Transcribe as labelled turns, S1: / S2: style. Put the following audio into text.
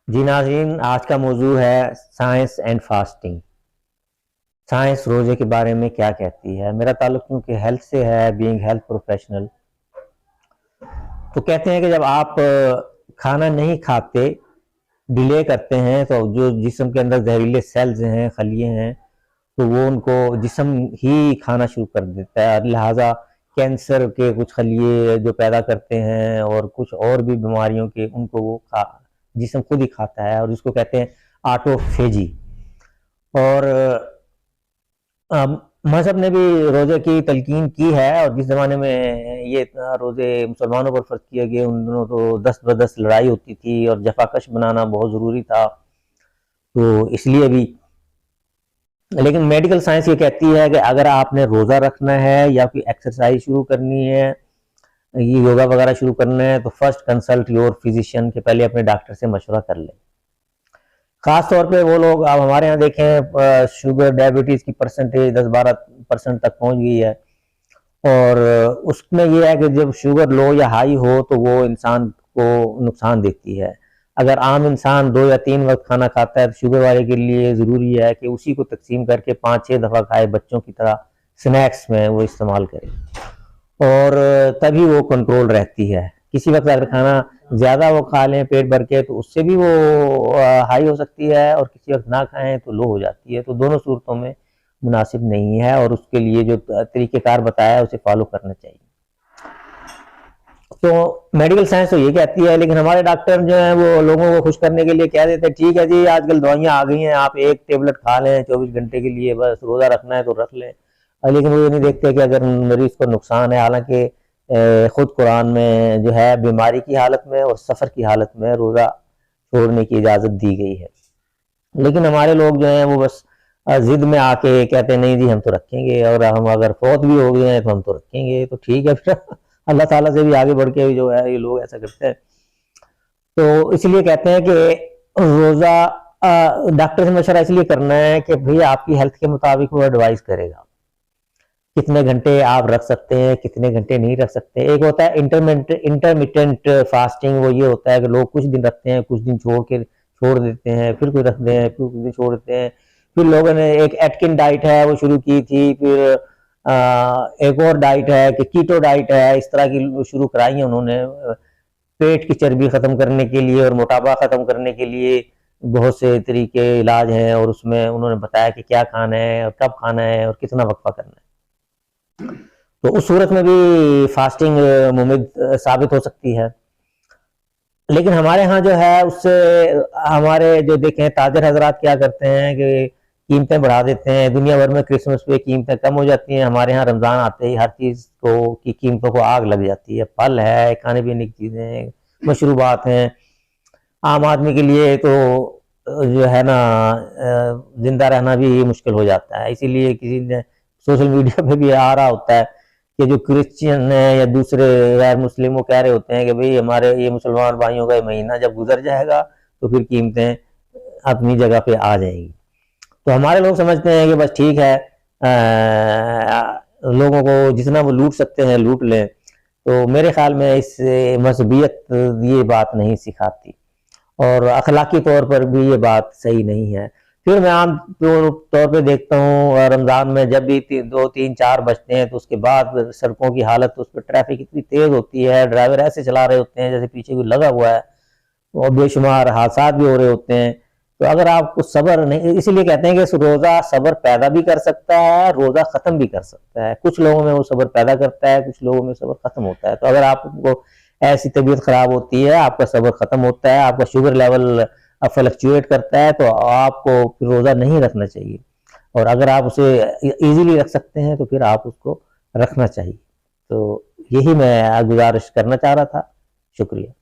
S1: जी नाज़रीन, आज का मौजू है साइंस एंड फास्टिंग। साइंस रोजे के बारे में क्या कहती है। मेरा ताल्लुक क्योंकि हेल्थ से है, बीइंग हेल्थ प्रोफेशनल, तो कहते हैं कि जब आप खाना नहीं खाते, डिले करते हैं, तो जो जिस्म के अंदर जहरीले सेल्स हैं, खलिए हैं, तो वो उनको जिस्म ही खाना शुरू कर देता है। लिहाजा कैंसर के कुछ खलिए जो पैदा करते हैं और कुछ और भी बीमारियों के, उनको वो जिस्म खुद ही खाता है, और इसको कहते हैं ऑटोफेजी। और मजहब ने भी रोजे की तलकीन की है, और जिस जमाने में ये रोजे मुसलमानों पर फर्ज किए गए, उन दिनों तो 10 ब 10 लड़ाई होती थी और जफाकश बनाना बहुत जरूरी था, तो इसलिए भी। लेकिन मेडिकल साइंस ये कहती है कि अगर आपने रोजा रखना है या कोई एक्सरसाइज शुरू करनी है, ये योगा वगैरह शुरू करना है, तो फर्स्ट कंसल्ट योर फिजिशियन, के पहले अपने डॉक्टर से मशवरा कर लें। खास तौर पे वो लोग, आप हमारे यहाँ देखें, शुगर डायबिटीज की परसेंटेज 10-12% तक पहुंच गई है, और उसमें यह है कि जब शुगर लो या हाई हो तो वो इंसान को नुकसान देती है। अगर आम इंसान 2 या 3 वक्त खाना खाता है, तो शुगर वाले के लिए ज़रूरी है कि उसी को तकसीम करके 5-6 दफ़ा खाए, बच्चों की तरह स्नैक्स में वो इस्तेमाल करे, और तभी वो कंट्रोल रहती है। किसी वक्त अगर खाना ज़्यादा वो खा लें पेट भर के, तो उससे भी वो हाई हो सकती है, और किसी वक्त ना खाएं तो लो हो जाती है। तो दोनों सूरतों में मुनासिब नहीं है, और उसके लिए जो तरीक़ेकार बताया है उसे फॉलो करना चाहिए। तो मेडिकल साइंस तो ये कहती है, लेकिन हमारे डॉक्टर जो हैं वो लोगों को खुश करने के लिए कह देते हैं, ठीक है जी, आजकल दवाइयाँ आ गई हैं, आप एक टेबलेट खा लें 24 घंटे के लिए, बस रोज़ा रखना है तो रख लें। लेकिन वो ये नहीं देखते कि अगर मरीज को नुकसान है। हालांकि खुद कुरान में जो है बीमारी की हालत में और सफ़र की हालत में रोज़ा छोड़ने की इजाज़त दी गई है, लेकिन हमारे लोग जो हैं वो बस जिद में आके कहते हैं, नहीं जी हम तो रखेंगे, और हम अगर फौत भी हो गए हैं तो हम तो रखेंगे। तो ठीक है फिर अल्लाह ताला से भी आगे बढ़ के जो है ये लोग ऐसा करते हैं। तो इसलिए कहते हैं कि रोज़ा डॉक्टर से मशवरा इसलिए करना है कि भाई आपकी हेल्थ के मुताबिक वो एडवाइस करेगा कितने घंटे आप रख सकते हैं, कितने घंटे नहीं रख सकते। एक होता है इंटरमिटेंट फास्टिंग, वो ये होता है कि लोग कुछ दिन रखते हैं, कुछ दिन छोड़ देते हैं, फिर कुछ रखते हैं, फिर कुछ दिन छोड़ देते हैं। फिर लोगों ने एक एटकिन डाइट है वो शुरू की थी, फिर एक और डाइट है कि कीटो डाइट है, इस तरह की शुरू कराई है उन्होंने पेट की चर्बी खत्म करने के लिए और मोटापा खत्म करने के लिए। बहुत से तरीके इलाज हैं, और उसमें उन्होंने बताया कि क्या खाना है और कब खाना है और कितना वक्फा करना है। तो उस सूरत में भी फास्टिंग मुमिद साबित हो सकती है। लेकिन हमारे यहाँ जो है उससे हमारे जो देखें ताजर हजरात क्या करते हैं कि कीमतें बढ़ा देते हैं। दुनिया भर में क्रिसमस पे कीमतें कम हो जाती हैं, हमारे यहाँ रमज़ान आते ही हर चीज़ को की कीमतों को आग लग जाती है। फल है, खाने पीने की चीज़ें हैं, मशरूबात हैं। आम आदमी के लिए तो जो है ना जिंदा रहना भी मुश्किल हो जाता है। इसीलिए किसी ने सोशल मीडिया पे भी आ रहा होता है कि जो क्रिश्चियन है या दूसरे गैर मुस्लिम, वो कह रहे होते हैं कि भाई हमारे ये मुसलमान भाइयों का महीना जब गुजर जाएगा तो फिर कीमतें अपनी जगह पे आ जाएंगी। तो हमारे लोग समझते हैं कि बस ठीक है, लोगों को जितना वो लूट सकते हैं लूट लें। तो मेरे ख्याल में इस मजहबियत ये बात नहीं सिखाती, और अखलाकी तौर पर भी ये बात सही नहीं है। फिर मैं आम तौर पे देखता हूँ रमज़ान में जब भी 2, 3, 4 बजते हैं, तो उसके बाद सड़कों की हालत, उस पर ट्रैफिक इतनी तेज़ होती है, ड्राइवर ऐसे चला रहे होते हैं जैसे पीछे कोई लगा हुआ है, और बेशुमार हादसा भी हो रहे होते हैं। तो अगर आपको सब्र नहीं, इसीलिए कहते हैं कि रोज़ा सब्र पैदा भी कर सकता है, रोज़ा ख़त्म भी कर सकता है। कुछ लोगों में वो सब्र पैदा करता है, कुछ लोगों में सब्र ख़त्म होता है। तो अगर आपको ऐसी तबीयत खराब होती है, आपका सब्र खत्म होता है, आपका शुगर लेवल फ्लक्चुएट करता है, तो आपको फिर रोज़ा नहीं रखना चाहिए। और अगर आप उसे इजीली रख सकते हैं तो फिर आप उसको रखना चाहिए। तो यही मैं गुजारिश करना चाह रहा था। शुक्रिया।